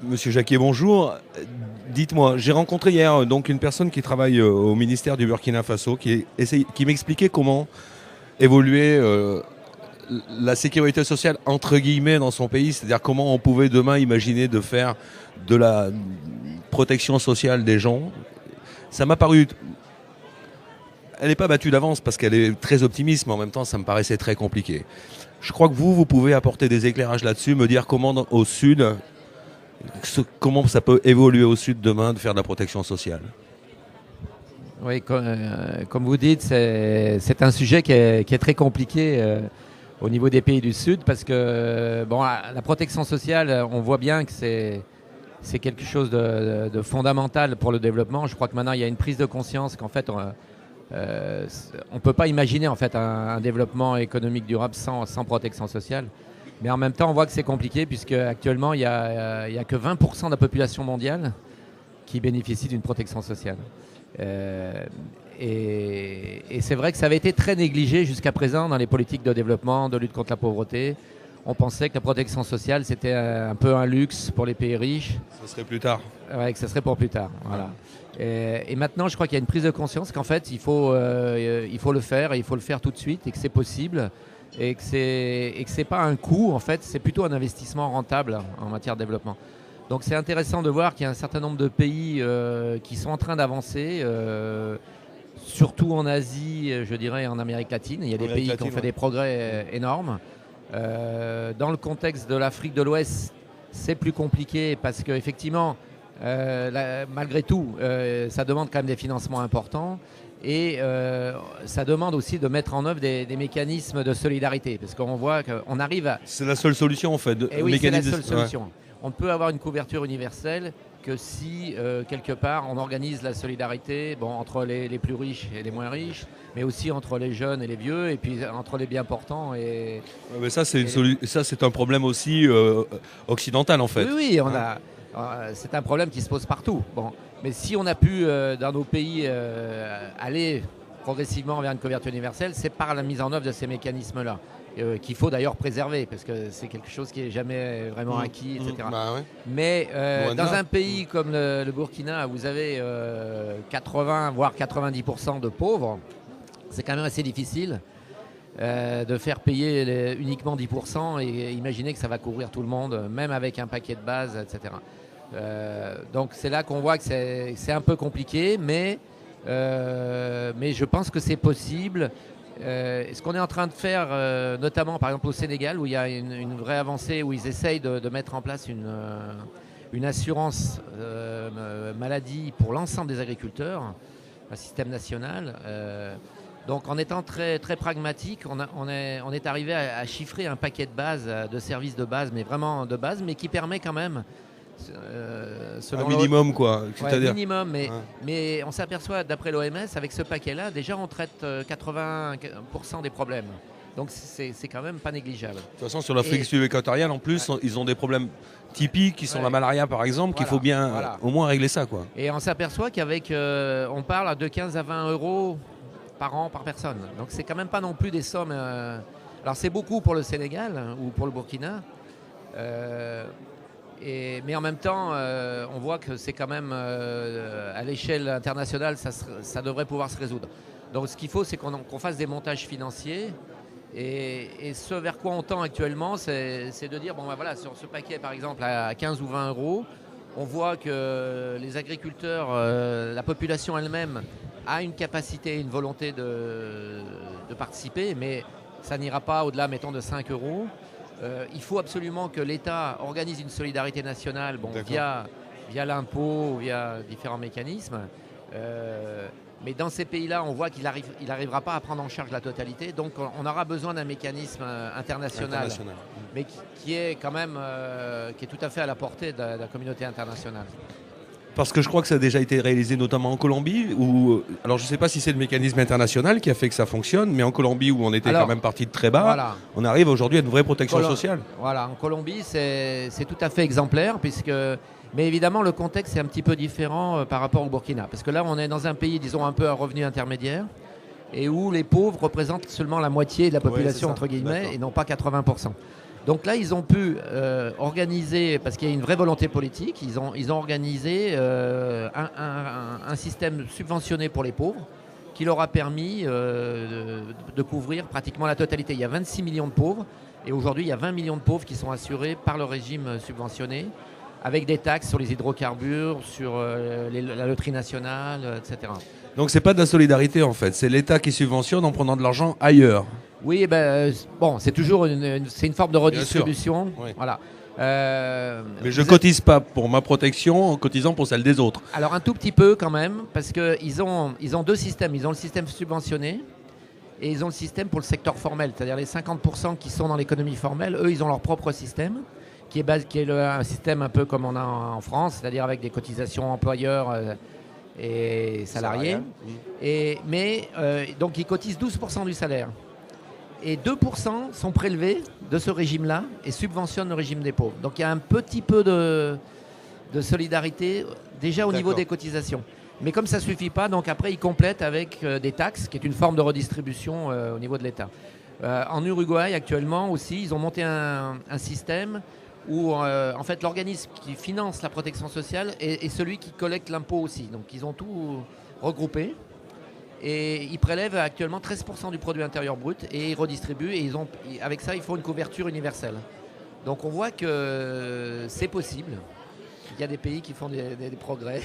Monsieur Jacquier, bonjour. Dites-moi, j'ai rencontré hier donc une personne qui travaille au ministère du Burkina Faso qui m'expliquait comment évoluer la sécurité sociale entre guillemets dans son pays, c'est-à-dire comment on pouvait demain imaginer de faire de la protection sociale des gens. Ça m'a paru... Elle n'est pas battue d'avance parce qu'elle est très optimiste, mais en même temps ça me paraissait très compliqué. Je crois que vous pouvez apporter des éclairages là-dessus, me dire comment au sud... Comment ça peut évoluer au sud demain de faire de la protection sociale? Oui, comme vous dites, c'est un sujet qui est très compliqué au niveau des pays du Sud parce que la protection sociale, on voit bien que c'est quelque chose de fondamental pour le développement. Je crois que maintenant, il y a une prise de conscience qu'en fait, on ne peut pas imaginer en fait, un développement économique durable sans protection sociale. Mais en même temps, on voit que c'est compliqué puisque actuellement, il n'y a que 20% de la population mondiale qui bénéficie d'une protection sociale. Et c'est vrai que ça avait été très négligé jusqu'à présent dans les politiques de développement, de lutte contre la pauvreté. On pensait que la protection sociale, c'était un peu un luxe pour les pays riches. Ça serait plus tard. Ouais, que ça serait pour plus tard. Voilà. Et maintenant, je crois qu'il y a une prise de conscience qu'en fait, il faut le faire et il faut le faire tout de suite et que c'est possible. Et que c'est pas un coût, en fait, c'est plutôt un investissement rentable en matière de développement. Donc c'est intéressant de voir qu'il y a un certain nombre de pays qui sont en train d'avancer, surtout en Asie, je dirais, et en Amérique latine. Il y a des pays qui ont fait des progrès énormes. Dans le contexte de l'Afrique de l'Ouest, c'est plus compliqué parce qu'effectivement, malgré tout, ça demande quand même des financements importants. Et ça demande aussi de mettre en œuvre des mécanismes de solidarité. Parce qu'on voit qu'on arrive à... C'est la seule solution en fait. Et oui, c'est la seule solution. Ouais. On ne peut avoir une couverture universelle que si, quelque part, on organise la solidarité entre les plus riches et les moins riches, mais aussi entre les jeunes et les vieux, et puis entre les bien portants et... Ouais, mais ça, c'est un problème aussi occidental en fait. Oui, c'est un problème qui se pose partout. Mais si on a pu, dans nos pays, aller progressivement vers une couverture universelle, c'est par la mise en œuvre de ces mécanismes-là, qu'il faut d'ailleurs préserver, parce que c'est quelque chose qui n'est jamais vraiment acquis, etc. Ouais. Mais dans un pays comme le Burkina, où vous avez 80, voire 90% de pauvres, c'est quand même assez difficile de faire payer uniquement 10% et imaginer que ça va couvrir tout le monde, même avec un paquet de base, etc. Donc c'est là qu'on voit que c'est un peu compliqué, mais je pense que c'est possible. Ce qu'on est en train de faire, notamment par exemple au Sénégal, où il y a une vraie avancée, où ils essayent de mettre en place une assurance maladie pour l'ensemble des agriculteurs, un système national. Donc en étant très, très pragmatique, on est arrivé à chiffrer un paquet de base, de services de base, mais vraiment de base, mais qui permet quand même... un minimum quoi. Ouais, minimum, mais on s'aperçoit d'après l'OMS, avec ce paquet-là, déjà on traite 80% des problèmes. Donc c'est quand même pas négligeable. De toute façon, sur l'Afrique subéquatoriale, en plus, ils ont des problèmes typiques qui sont la malaria par exemple, qu'il faut bien au moins régler ça quoi. Et on s'aperçoit qu'avec, on parle de 15 à 20 euros par an, par personne. Donc c'est quand même pas non plus des sommes... Alors c'est beaucoup pour le Sénégal ou pour le Burkina. Mais en même temps, on voit que c'est quand même, à l'échelle internationale, ça devrait pouvoir se résoudre. Donc ce qu'il faut, c'est qu'on fasse des montages financiers. Et ce vers quoi on tend actuellement, c'est de dire, sur ce paquet, par exemple, à 15 ou 20 euros, on voit que les agriculteurs, la population elle-même, a une capacité, une volonté de participer, mais ça n'ira pas au-delà, mettons, de 5 euros. Il faut absolument que l'État organise une solidarité nationale via l'impôt, via différents mécanismes. Mais dans ces pays-là, on voit qu'il n'arrivera pas à prendre en charge la totalité. Donc on aura besoin d'un mécanisme international. Mais qui est quand même qui est tout à fait à la portée de la communauté internationale. Parce que je crois que ça a déjà été réalisé notamment en Colombie, alors je ne sais pas si c'est le mécanisme international qui a fait que ça fonctionne, mais en Colombie où on était quand même parti de très bas, on arrive aujourd'hui à une vraie protection sociale. Voilà, en Colombie c'est tout à fait exemplaire, mais évidemment le contexte est un petit peu différent par rapport au Burkina, parce que là on est dans un pays, disons, un peu à revenu intermédiaire, et où les pauvres représentent seulement la moitié de la population, entre guillemets, et non pas 80%. Donc là, ils ont pu organiser, parce qu'il y a une vraie volonté politique, ils ont organisé un système subventionné pour les pauvres qui leur a permis de couvrir pratiquement la totalité. Il y a 26 millions de pauvres et aujourd'hui, il y a 20 millions de pauvres qui sont assurés par le régime subventionné avec des taxes sur les hydrocarbures, sur la loterie nationale, etc. Donc c'est pas de la solidarité en fait, c'est l'État qui subventionne en prenant de l'argent ailleurs. Oui, bon, c'est toujours c'est une forme de redistribution. Oui. Voilà. Mais je cotise pas pour ma protection en cotisant pour celle des autres. Alors un tout petit peu quand même, parce qu'ils ont deux systèmes. Ils ont le système subventionné et ils ont le système pour le secteur formel. C'est-à-dire les 50% qui sont dans l'économie formelle, eux, ils ont leur propre système, qui est un système un peu comme on a en France, c'est-à-dire avec des cotisations employeurs et salariés. Donc ils cotisent 12% du salaire. Et 2% sont prélevés de ce régime-là et subventionnent le régime des pauvres. Donc il y a un petit peu de solidarité déjà au niveau des cotisations. Mais comme ça ne suffit pas, donc après ils complètent avec des taxes, qui est une forme de redistribution au niveau de l'État. En Uruguay actuellement aussi, ils ont monté un système où en fait l'organisme qui finance la protection sociale est celui qui collecte l'impôt aussi. Donc ils ont tout regroupé. Et ils prélèvent actuellement 13% du produit intérieur brut et ils redistribuent. Et avec ça, ils font une couverture universelle. Donc on voit que c'est possible. Il y a des pays qui font des progrès.